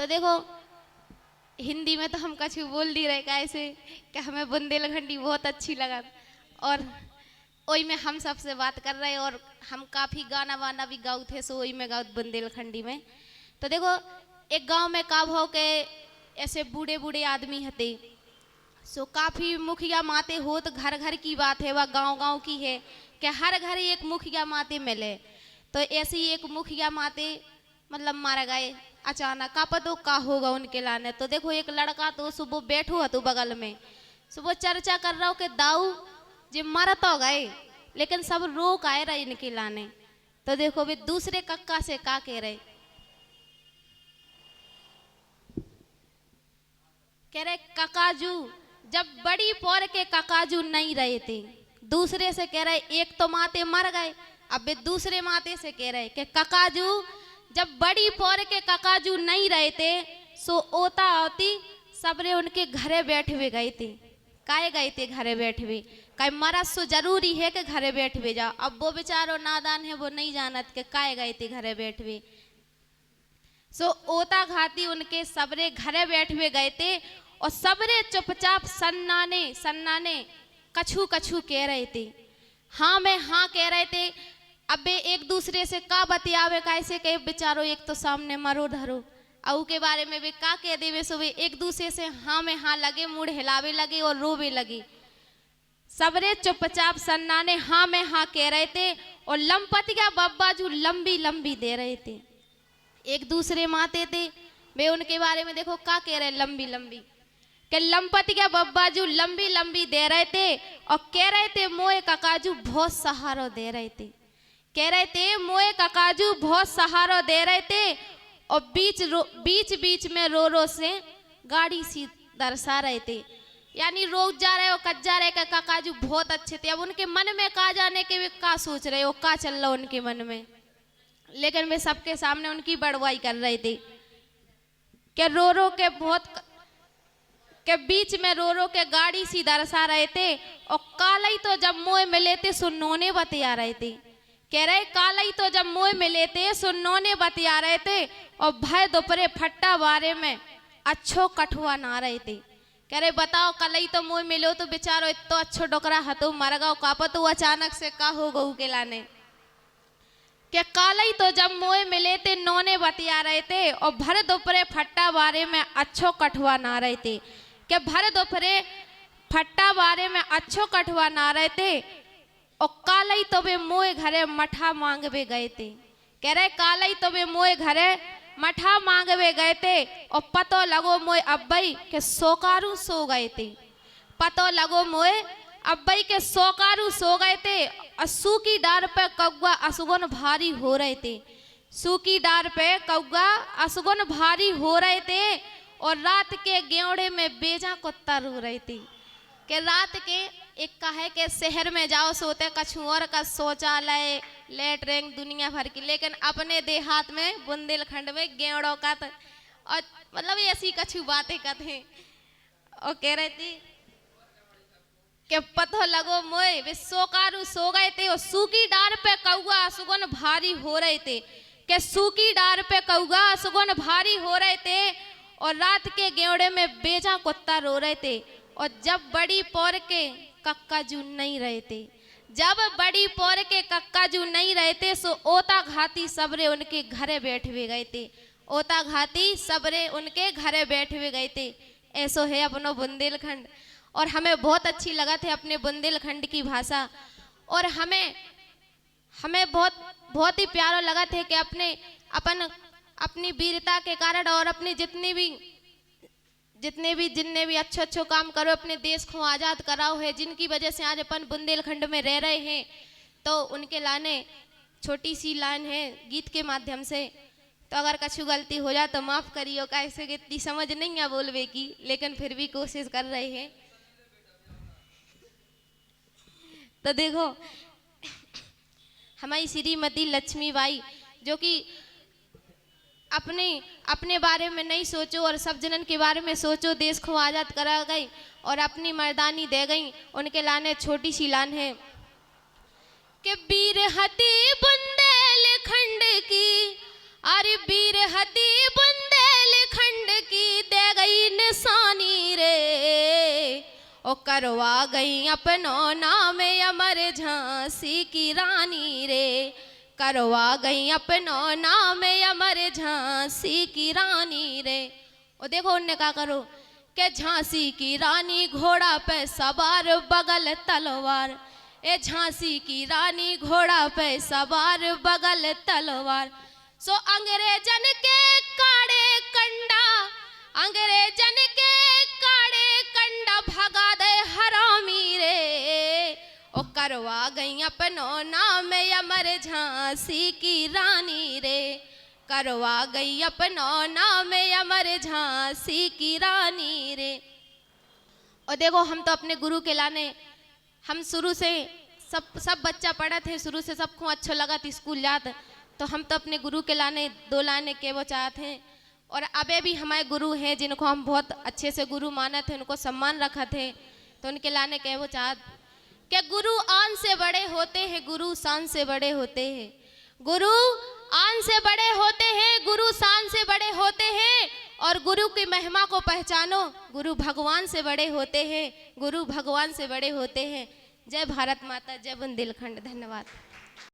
तो देखो हिंदी में तो हम कछु बोल दी रहे कैसे कि हमें बुंदेलखंडी बहुत अच्छी लगा, और वही में हम सबसे बात कर रहे और हम काफ़ी गाना वाना भी गाऊ थे, सो वही में गाऊ बुंदेलखंडी में। तो देखो एक गांव में का भाव के ऐसे बूढ़े बूढ़े आदमी हते, सो काफ़ी मुखिया माते हो, तो घर घर की बात है, वह गांव गांव की है कि हर घर एक मुखिया माते मिले। तो ऐसे ही एक मुखिया माते मतलब मारा गए अचानक, का पतो का होगा उनके लाने। तो देखो एक लड़का तो सुबह बैठो तो बगल में सुबह चर्चा कर रहा हो कि दाऊ जे मर तो गए, लेकिन सब रोक आए रहे इनके लाने। तो देखो वे दूसरे कक्का से का कह रहे, कह रहे ककाजू जब बड़ी पौर के ककाजू नहीं रहे थे, दूसरे से कह रहे एक तो माते मर गए, अब वे दूसरे माते से कह रहे कि ककाजू जब बड़ी पौर के ककाजू नहीं रहे थे, सो ओता आती सबरे उनके घरे बैठ हुए गए थे। काहे गए थे घरे बैठ हुए, काहे मरा सो जरूरी है कि घरे बैठ हुए जाओ। अब वो बेचारो नादान है, वो नहीं जानत के काहे गए थे घरे बैठ हुए। सो ओता घाती उनके सबरे घरे बैठ हुए गए थे, और सबरे चुपचाप सन्नाने सन्नाने कछू कछू कह रहे थे, हाँ मैं हाँ कह रहे थे। अब वे एक दूसरे से का बतियावे, कैसे कहे बेचारो एक तो सामने मरो धरो, और के बारे में वे का कह देवे, सो वे एक दूसरे से हाँ में हाँ लगे, मुड़ हिलावे लगे और रोवे लगे। सबरे चुपचाप सन्नाने हाँ में हाँ कह रहे थे, और लंपतिया बब्बा जो लंबी लंबी दे रहे थे। एक दूसरे माते थे, वे उनके बारे में देखो का कह रहे लंबी लंबी, कि लंपतिया बब्बा जो लंबी लंबी दे रहे थे, और कह रहे थे मोए ककाजू बहुत सहारो दे रहे थे। कह रहे थे मोए ककाजू बहुत सहारो दे रहे थे, और बीच बीच में रो रो से गाड़ी सी दर्शा रहे थे, यानी रोक जा रहे हो कच जा रहे ककाजू बहुत अच्छे थे। अब उनके मन में का जाने के वे का सोच रहे हो, का चल रहा उनके मन में, लेकिन वे सबके सामने उनकी बड़वाई कर रहे थे कि रो रो के बहुत के बीच में रो रो के गाड़ी सी दर्शा रहे थे। और कालई तो जब मोए मिले थे सुनोने बतिया रहे थे, कह रहे कालई तो जब मोए मिले थे सुनोने बतिया रहे थे, और भय दोपहरे फट्टा बारे में अच्छो कठुआ ना रहे थे। कह रहे बताओ कलई तो मोए मिलो तो बेचारो इतो अच्छो डोकरा हतो मर गओ, कापा तो अचानक से का हो गऊ के लाने। कि कालई तो जब मोए मिले थे नोने बतिया रहे थे, और भर दोपहरे फट्टा बारे में अच्छो कठुआ ना रहे थे। कि भर दोपहरे फट्टा बारे में अच्छो कठुआ ना रहे थे, और कालई तो वे मोए घरे मठा मांगवे गए थे। कह रहे कालई तो वे मोए घरे मठा मांगवे गए थे, और पतो लगो मोए अब्बई के सोकारू सो गए थे। पतो लगो मोए अब्बई के सोकारू सो गए थे, और सूखी डार पे कौआ असुगन भारी हो रहे थे। सूखी डार पे कौआ असुगन भारी हो रहे थे, और रात के गेवड़े में बेजा कुत्ता रो रहे थे। कि रात के एक का है कि शहर में जाओ सोते कछु और का शौचालय लेटरिन दुनिया भर की, लेकिन अपने देहात में बुंदेलखंड में गेवड़ों का और मतलब ऐसी कछु बातें कहते। और कह रहे थे कि पतो लगो मोए वे सोकारू सो गए थे, और सूखी डार पे कौआ सुगन भारी हो रहे थे। कि सूखी डार पे कौआ सुगन भारी हो रहे थे, और रात के गेवड़े में बेजा कुत्ता रो रहे थे। और जब बड़ी पौर के कक्काजू नहीं रहे थे, जब बड़ी पौर के कक्काजू नहीं रहे थे, सो ओता घाती सबरे उनके घरे बैठ हुए गए थे। ओता घाती सबरे उनके घरे बैठ हुए गए थे। ऐसो है अपनो बुंदेलखंड, और हमें बहुत अच्छी लगा थे अपने बुंदेलखंड की भाषा, और हमें बहुत ही प्यारा लगा थे कि अपनी वीरता के कारण और अपने जितने भी अच्छो काम करो, अपने देश को आज़ाद कराओ है, जिनकी वजह से आज अपन बुंदेलखंड में रह रहे हैं। तो उनके लाने छोटी सी लाइन है गीत के माध्यम से, तो अगर कछु गलती हो जाए तो माफ़ करियो, कैसे कि इतनी समझ नहीं है बोलवे की, लेकिन फिर भी कोशिश कर रहे हैं। तो देखो हमारी श्रीमती लक्ष्मीबाई जो कि अपने बारे में नहीं सोचो और सब जनन के बारे में सोचो, देश को आज़ाद करा गई और अपनी मर्दानी दे गई। उनके लाने छोटी सी लान है कि वीर हती बुंदेलखंड की, अरे वीर हती बुंदेलखंड ओ करवा गई अपनों नाम अमर झांसी की रानी रे, करवा गई अपनों नाम अमर झांसी की रानी रे। और देखो उनने कहा करो कि झांसी की रानी घोड़ा पे सवार बगल तलवार, ए झांसी की रानी घोड़ा पे सवार बगल तलवार। सो अंग्रेजन के काड़े कंडा, अंग्रेजन के काड़े कंडा भगा दे हरामी रे, ओ करवा गई अपनों नाम अमर झांसी की रानी रे, करवा गई अपनों नाम अमर झांसी की रानी रे। और देखो हम तो अपने गुरु के लाने, हम शुरू से सब बच्चा पढ़ा थे, शुरू से सबको अच्छा लगा था स्कूल जात, तो हम तो अपने गुरु के लाने दो लाने के वो चाहते हैं। और अबे भी हमारे गुरु हैं जिनको हम बहुत अच्छे से गुरु माना थे, उनको सम्मान रखा थे, तो उनके लाने के वो चाहत कि गुरु आन से बड़े होते हैं, गुरु शान से बड़े होते हैं, गुरु आन से बड़े होते हैं, गुरु शान से बड़े होते हैं, और गुरु की महिमा को पहचानो, गुरु भगवान से बड़े होते हैं, गुरु भगवान से बड़े होते हैं। जय भारत माता, जय बुंदेलखंड। धन्यवाद।